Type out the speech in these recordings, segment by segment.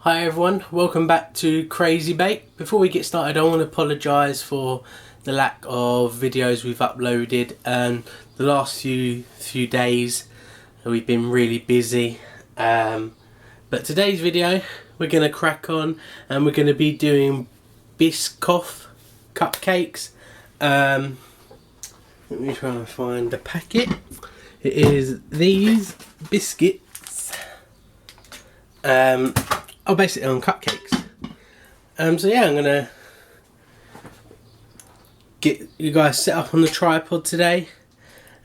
Hi everyone, welcome back to Crazy Bake. Before we get started, I want to apologise for the lack of videos we've uploaded. The last few days we've been really busy, but today's video we're going to crack on and we're going to be doing Biscoff Cupcakes. Let me try and find the packet. It is these biscuits. Oh, basically on cupcakes. So yeah, I'm gonna get you guys set up on the tripod today,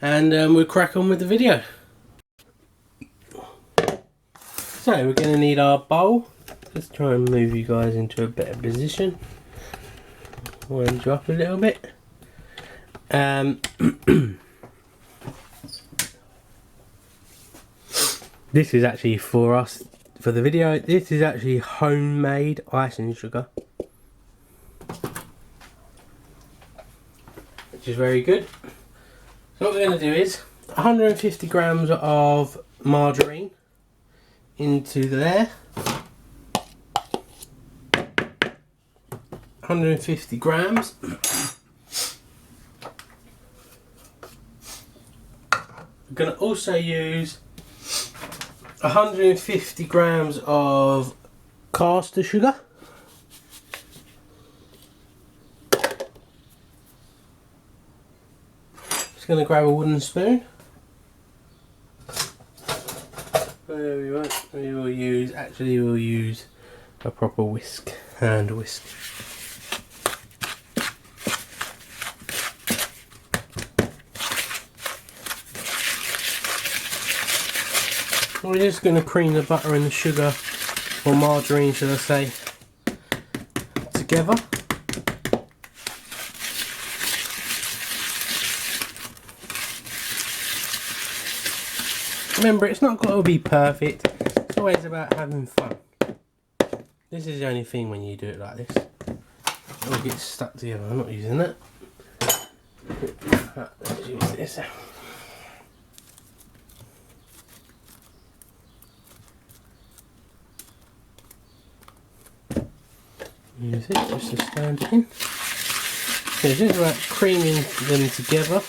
and we'll crack on with the video. So we're gonna need our bowl. Let's try and move you guys into a better position. Wind you up a little bit. This is actually for us. For the video, this is actually homemade icing sugar, which is very good. So what we're going to do is 150 grams of margarine into there, 150 grams. We're going to also use 150 grams of caster sugar, just going to grab a wooden spoon. There we go. We'll use a proper whisk, hand whisk. We're just going to cream the butter and the sugar, or margarine should I say, together. Remember, it's not got to be perfect, it's always about having fun. This is the only thing when you do it like this. It all gets stuck together. I'm not using that. Let's use this. Use it just to stand it in. So it's just about creaming them together.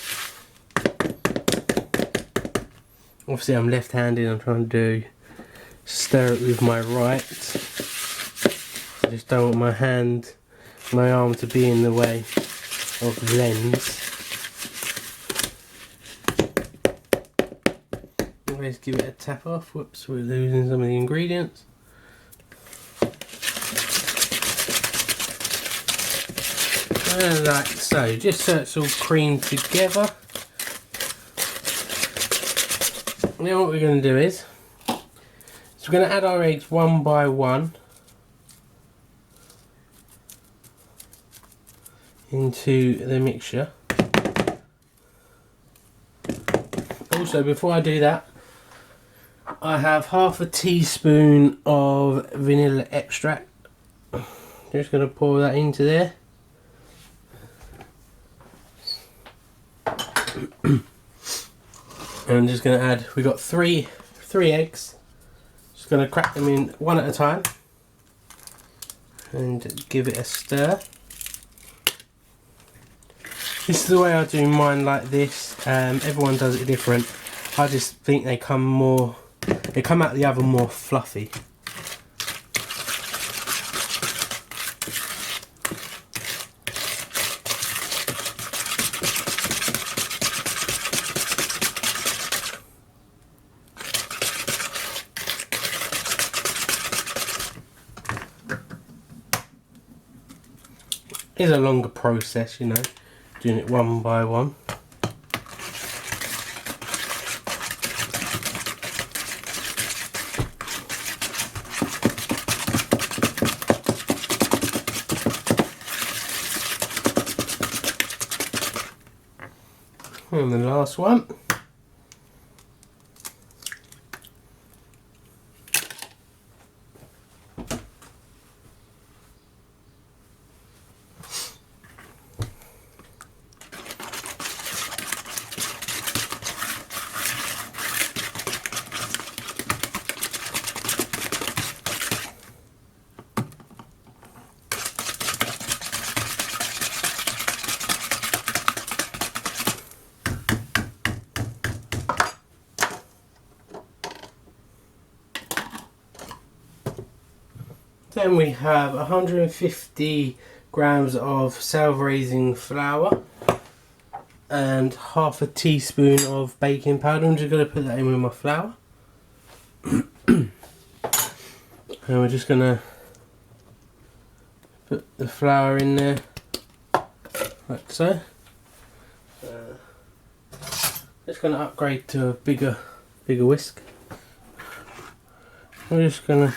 Obviously I'm left-handed, I'm trying to stir it with my right. I just don't want my arm to be in the way of the lens. Always give it a tap off. Whoops, we're losing some of the ingredients. Like so, just so it's all creamed together. Now what we're going to do is we're going to add our eggs one by one into the mixture. Also, before I do that, I have half a teaspoon of vanilla extract. Just going to pour that into there. And I'm just going to add, we've got three eggs. Just going to crack them in one at a time and give it a stir. This is the way I do mine, like this. Everyone does it different. I just think they come out the oven more fluffy. It's a longer process, you know, doing it one by one. And the last one. Then we have 150 grams of self-raising flour and half a teaspoon of baking powder. I'm just going to put that in with my flour. And we're just going to put the flour in there like so. Just going to upgrade to a bigger whisk. We're just going to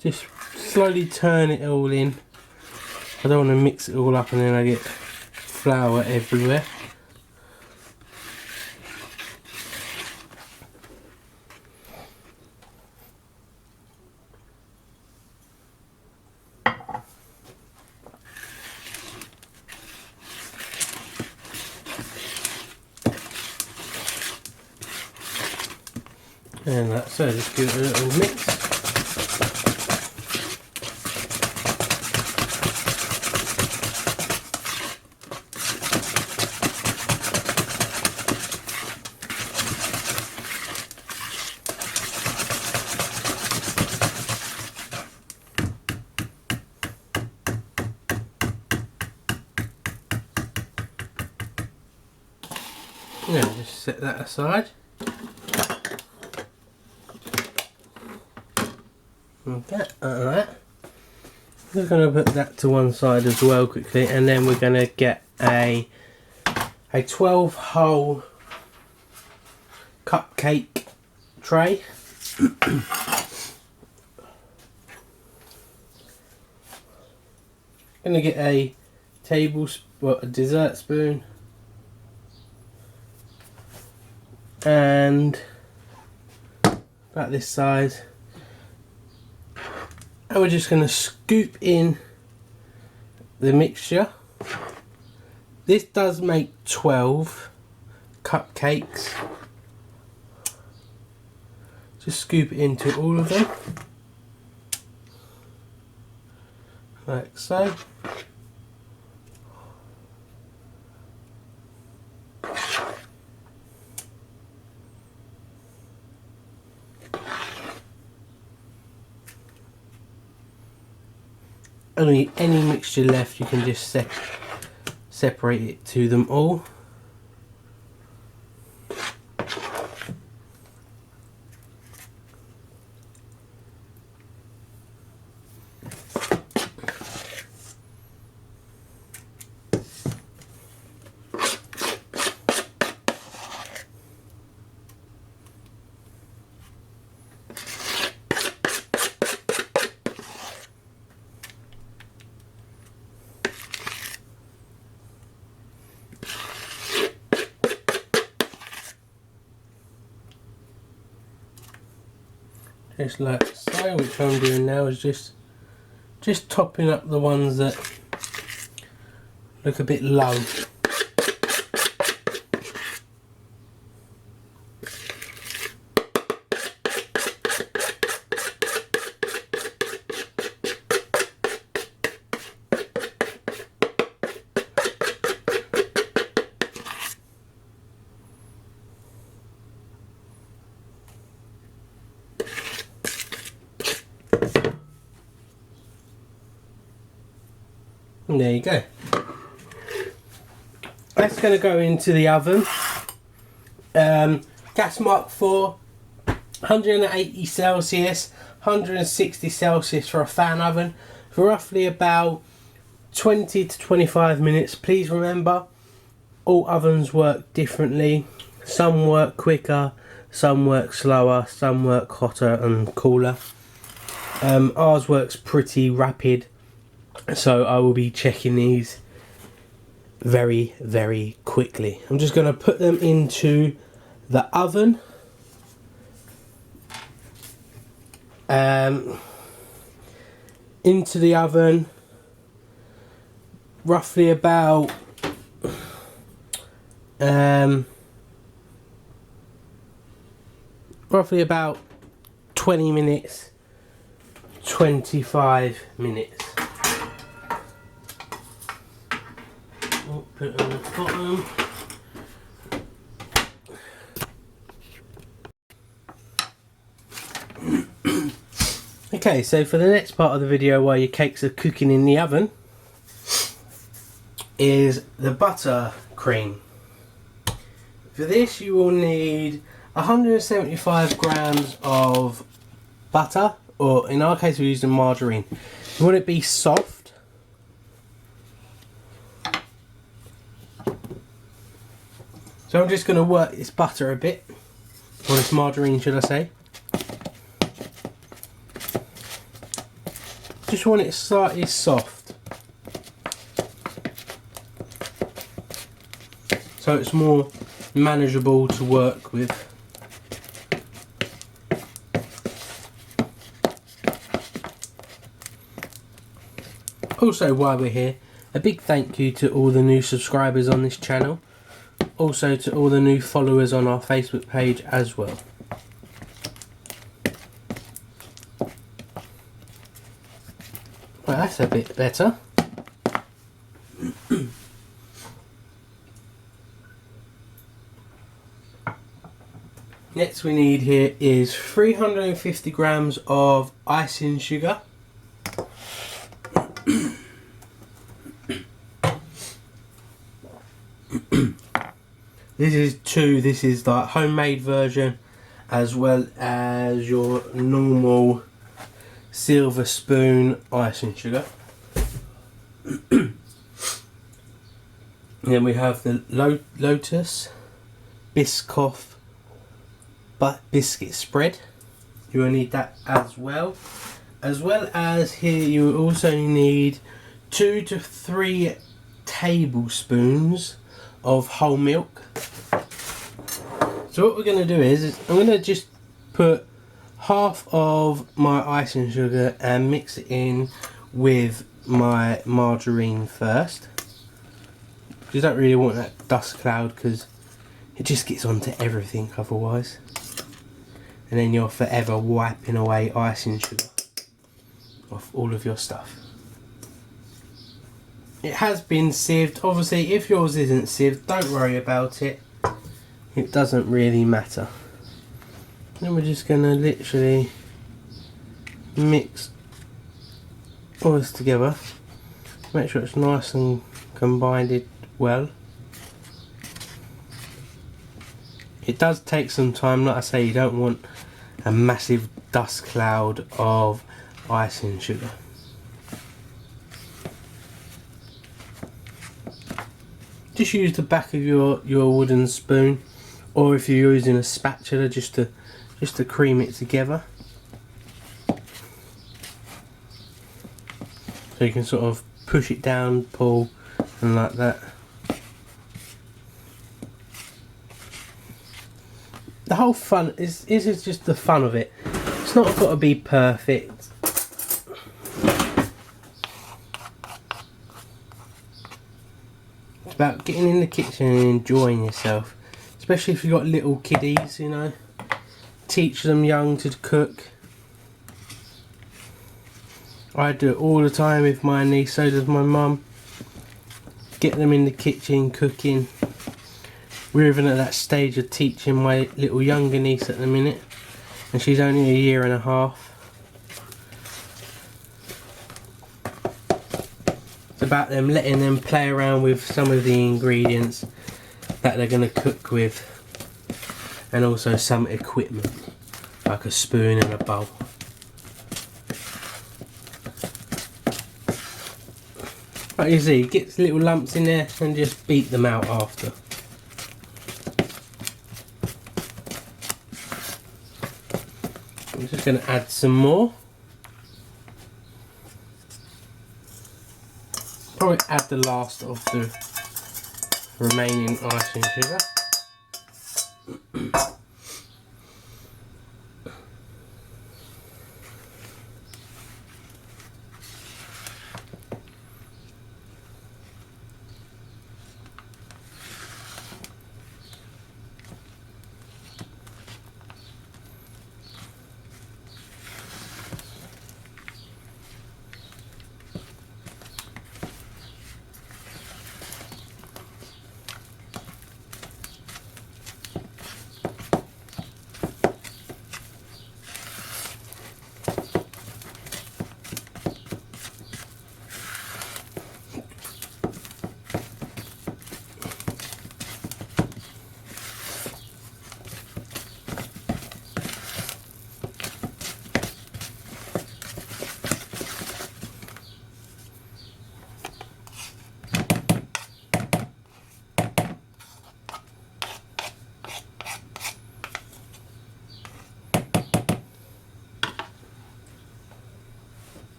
just slowly turn it all in. I don't want to mix it all up and then I get flour everywhere. And that's it, just give it a little mix. Yeah, just set that aside. Okay, alright. We're going to put that to one side as well quickly, and then we're going to get a 12-hole cupcake tray. Going to get a a dessert spoon, and about this size. And we're just going to scoop in the mixture. This does make 12 cupcakes. Just scoop it into all of them, like so. Any mixture left, you can just separate it to them all. Just like so. Which I'm doing now is just topping up the ones that look a bit low. And there you go. That's going to go into the oven. Gas mark for 180 Celsius, 160 Celsius for a fan oven, for roughly about 20 to 25 minutes. Please remember, all ovens work differently. Some work quicker, some work slower, some work hotter and cooler. Ours works pretty rapid. So I will be checking these very, very quickly. I'm just going to put them into the oven. Into the oven roughly about 20 minutes, 25 minutes. Put it on the bottom. Okay, so for the next part of the video while your cakes are cooking in the oven is the buttercream. For this you will need 175 grams of butter, or in our case we're using margarine. You want it to be soft. So I'm just going to work this butter a bit, or this margarine should I say. Just want it slightly soft, so it's more manageable to work with. Also, while we're here, a big thank you to all the new subscribers on this channel, also to all the new followers on our Facebook page as well. Well, that's a bit better. Next we need here is 350 grams of icing sugar. This is the homemade version, as well as your normal silver spoon icing sugar. Then we have the Lotus Biscoff Biscuit spread. You will need that as well as here you will also need 2 to 3 tablespoons of whole milk. So what we're going to do is I'm going to just put half of my icing sugar and mix it in with my margarine first. You don't really want that dust cloud because it just gets onto everything otherwise, and then you're forever wiping away icing sugar off all of your stuff. It has been sieved. Obviously if yours isn't sieved, don't worry about it. It doesn't really matter. Then we're just going to literally mix all this together. Make sure it's nice and combined well. It does take some time. Like I say, you don't want a massive dust cloud of icing sugar. Just use the back of your wooden spoon, or if you're using a spatula, just to cream it together. So you can sort of push it down, pull, and like that. The whole fun is just the fun of it. It's not got to be perfect. It's about getting in the kitchen and enjoying yourself. Especially if you've got little kiddies, you know. Teach them young to cook. I do it all the time with my niece, so does my mum. Get them in the kitchen cooking. We're even at that stage of teaching my little younger niece at the minute, and she's only 1.5 years. It's about them letting them play around with some of the ingredients that they're going to cook with, and also some equipment like a spoon and a bowl. Like you see, gets little lumps in there and just beat them out after. I'm just going to add some more. Probably add the last of the remaining icing sugar.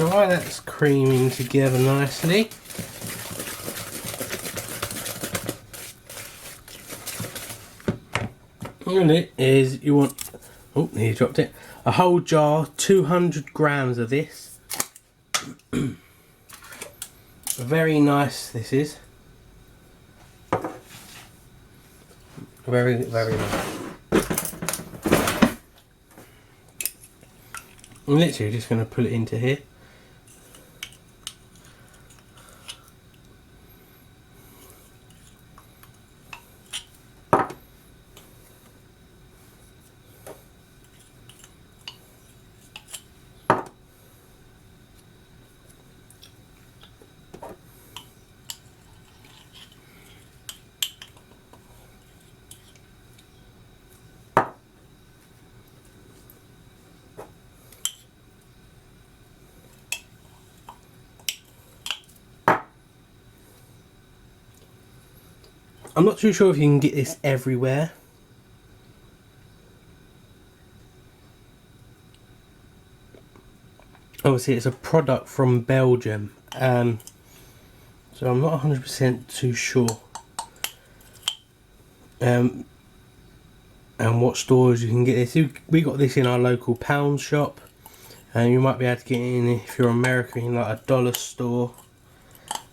So while that's creaming together nicely, all it is, you want, oh, he dropped it, a whole jar, 200 grams of this. Very nice this is. Very, very nice. I'm literally just going to put it into here. I'm not too sure if you can get this everywhere. Obviously it's a product from Belgium, so I'm not 100% too sure and what stores you can get this. We got this in our local pound shop, and you might be able to get it in, if you're American, in like a dollar store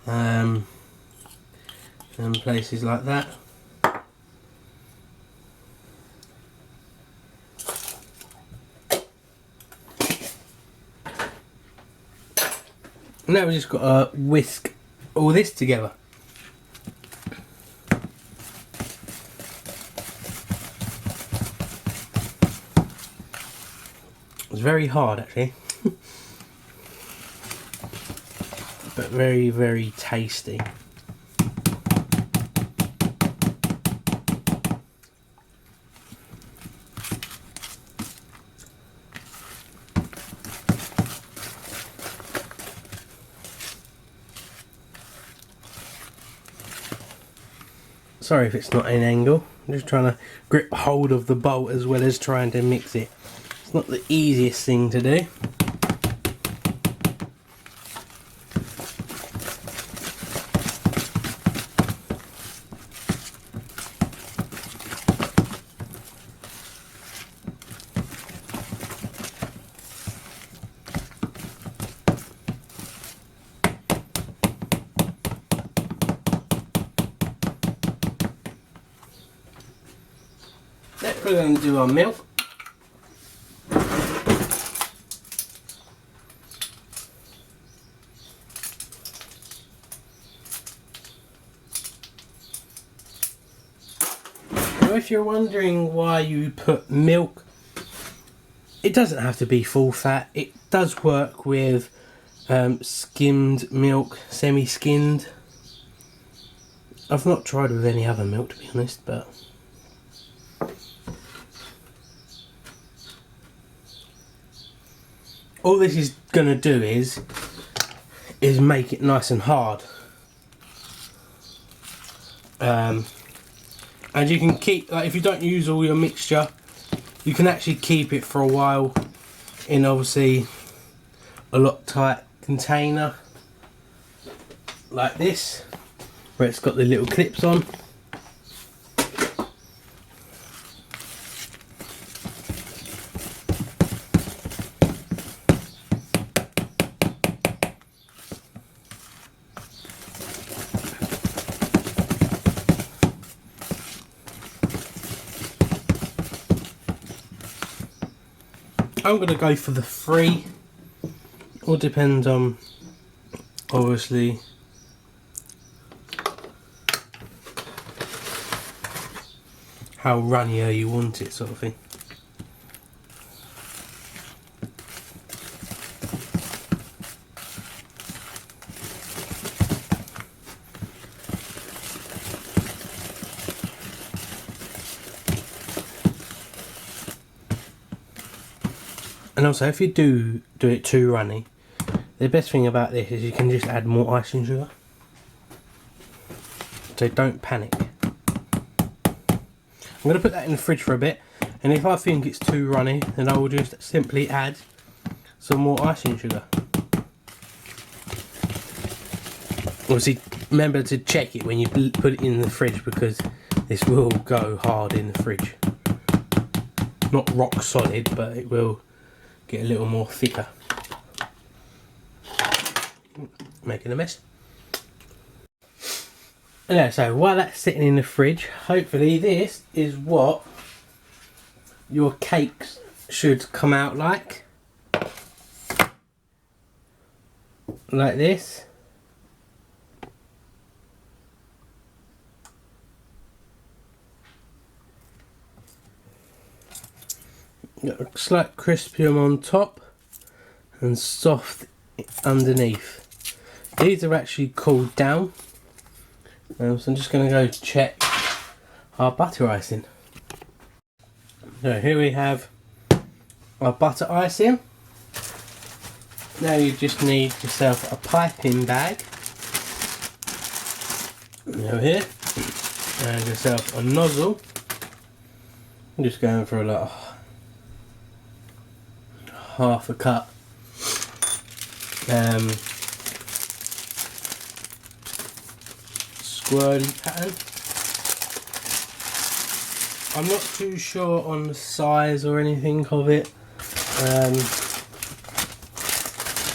and places like that. Now we've just got to whisk all this together. It's very hard actually, but very, very tasty. Sorry if it's not an angle, I'm just trying to grip hold of the bolt as well as trying to mix it. It's not the easiest thing to do. Next we're going to do our milk. Now if you're wondering why you put milk, it doesn't have to be full fat. It does work with skimmed milk, semi-skimmed. I've not tried with any other milk to be honest, but all this is going to do is make it nice and hard. And you can keep, like, if you don't use all your mixture, you can actually keep it for a while in obviously a lot tight container like this, where it's got the little clips on. I'm going to go for the 3. All depends on obviously how runnier you want it, sort of thing. And also, if you do it too runny, the best thing about this is you can just add more icing sugar. So don't panic. I'm going to put that in the fridge for a bit, and if I think it's too runny, then I will just simply add some more icing sugar. Obviously, remember to check it when you put it in the fridge, because this will go hard in the fridge. Not rock solid, but it will get a little more thicker. Making a mess. Yeah, so while that's sitting in the fridge, hopefully this is what your cakes should come out like. Like this. Got a slight crispium on top and soft underneath. These are actually cooled down. So I'm just going to go check our butter icing. So here we have our butter icing. Now you just need yourself a piping bag. Over here. And yourself a nozzle. I'm just going for like half a cup. Swirly pattern. I'm not too sure on the size or anything of it.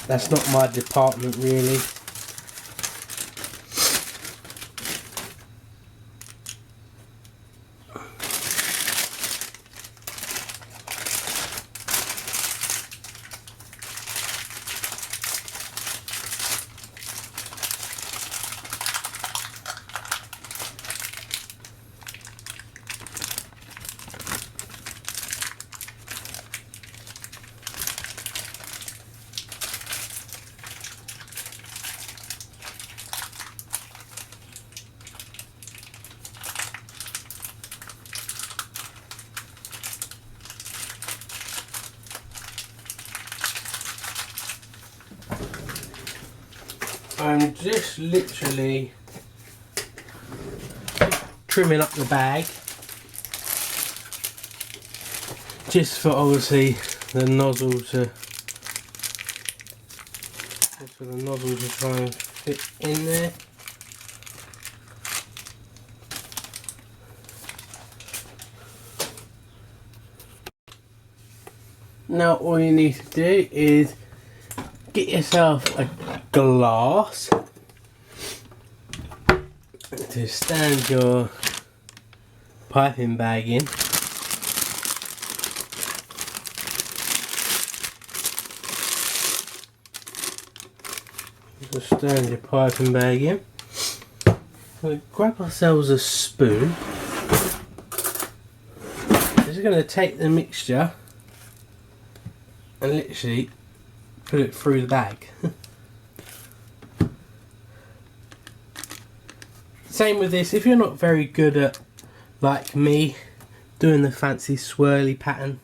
That's not my department really. I'm just literally trimming up the bag, just for obviously the nozzle to try and fit in there. Now all you need to do is get yourself a glass to stand your piping bag in. Just stand your piping bag in. We'll grab ourselves a spoon. We're just going to take the mixture and literally put it through the bag. Same with this, if you're not very good at, like me, doing the fancy swirly pattern,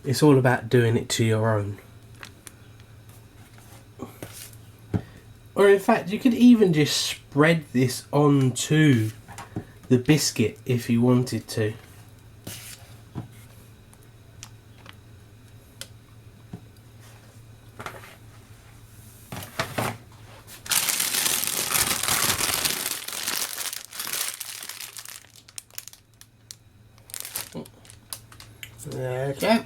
it's all about doing it to your own. Or in fact, you could even just spread this onto the biscuit if you wanted to. There we go.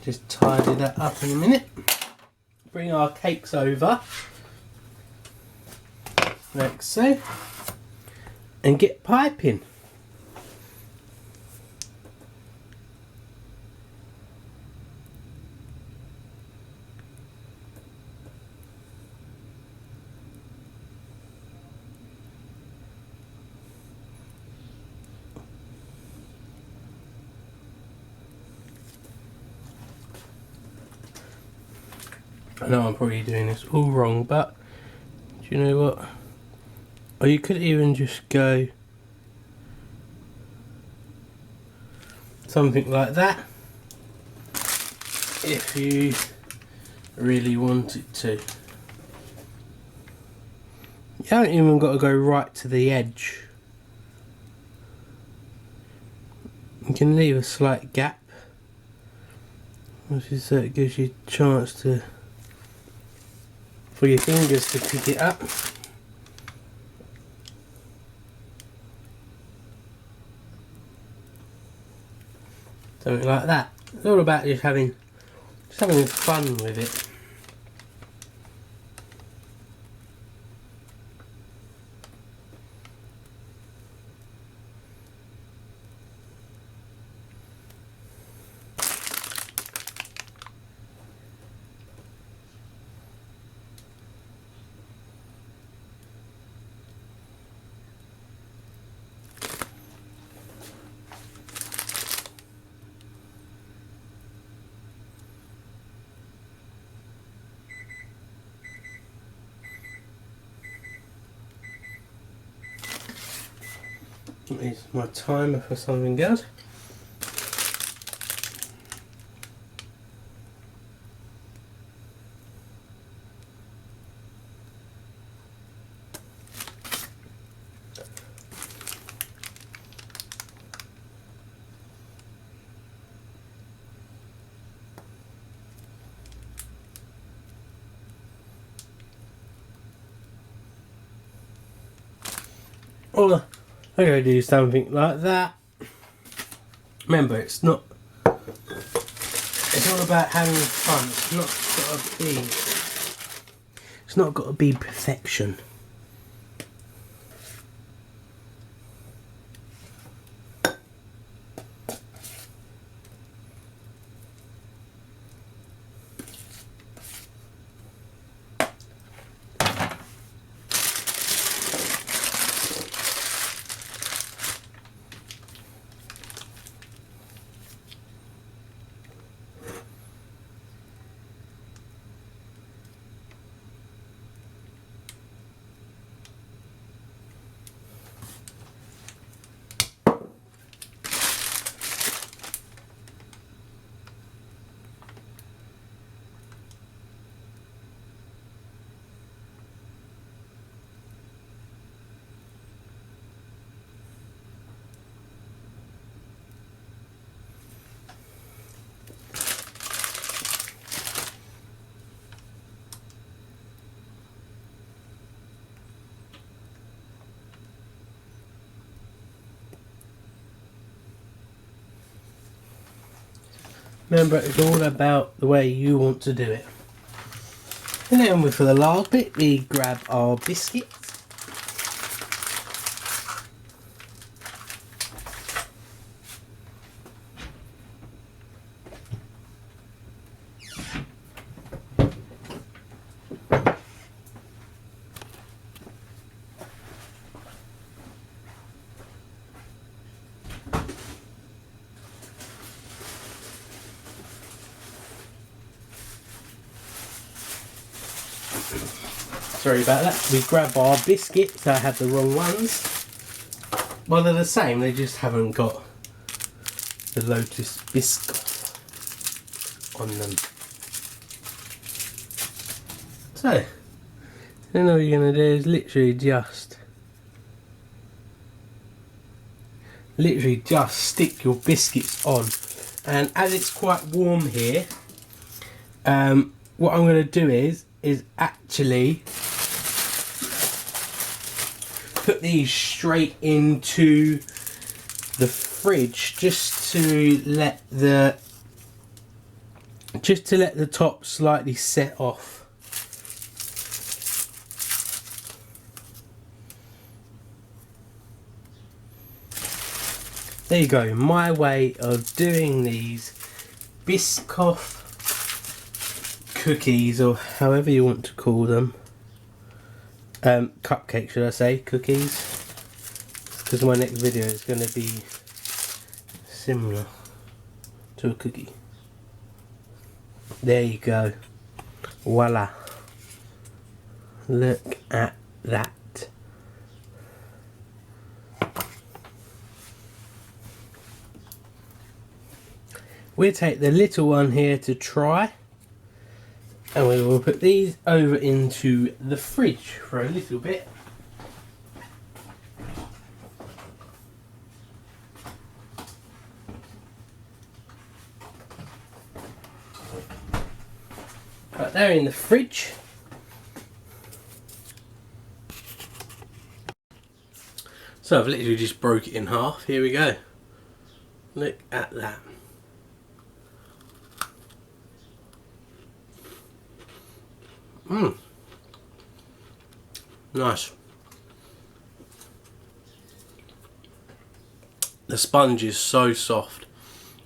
Just tidy that up in a minute. Bring our cakes over, like so, and get piping. I know I'm probably doing this all wrong, but do you know what? Or you could even just go something like that if you really wanted to. You haven't even got to go right to the edge. You can leave a slight gap. Which is so it gives you a chance to, for your fingers to pick it up. Something like that. It's all about just having fun with it. Is my timer for something else. Or I'm going to do something like that. Remember, it's all about having fun. It's not got to be perfection. Remember, it's all about the way you want to do it. And then for the last bit, we grab our biscuits. Sorry about that. We grab our biscuits. I have the wrong ones. Well, they're the same, they just haven't got the Lotus Biscuit on them. So, then all you're going to do is literally just stick your biscuits on. And as it's quite warm here, what I'm going to do is actually put these straight into the fridge just to let the top slightly set off. There you go, my way of doing these Biscoff cookies, or however you want to call them. Cupcakes, should I say, cookies, because my next video is going to be similar to a cookie. There you go, voila, look at that. We'll take the little one here to try, and we will put these over into the fridge for a little bit. Right, they're in the fridge. So I've literally just broke it in half. Here we go. Look at that. Mmm. Nice. The sponge is so soft,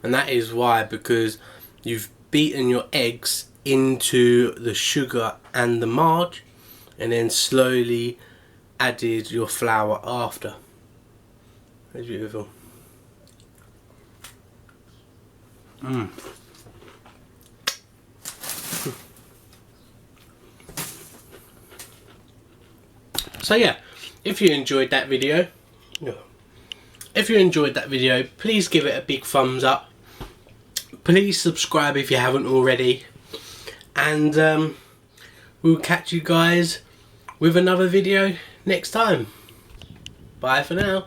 and that is why, because you've beaten your eggs into the sugar and the marge and then slowly added your flour after. It's beautiful. Mmm. So yeah, if you enjoyed that video, please give it a big thumbs up. Please subscribe if you haven't already, and we'll catch you guys with another video next time. Bye for now.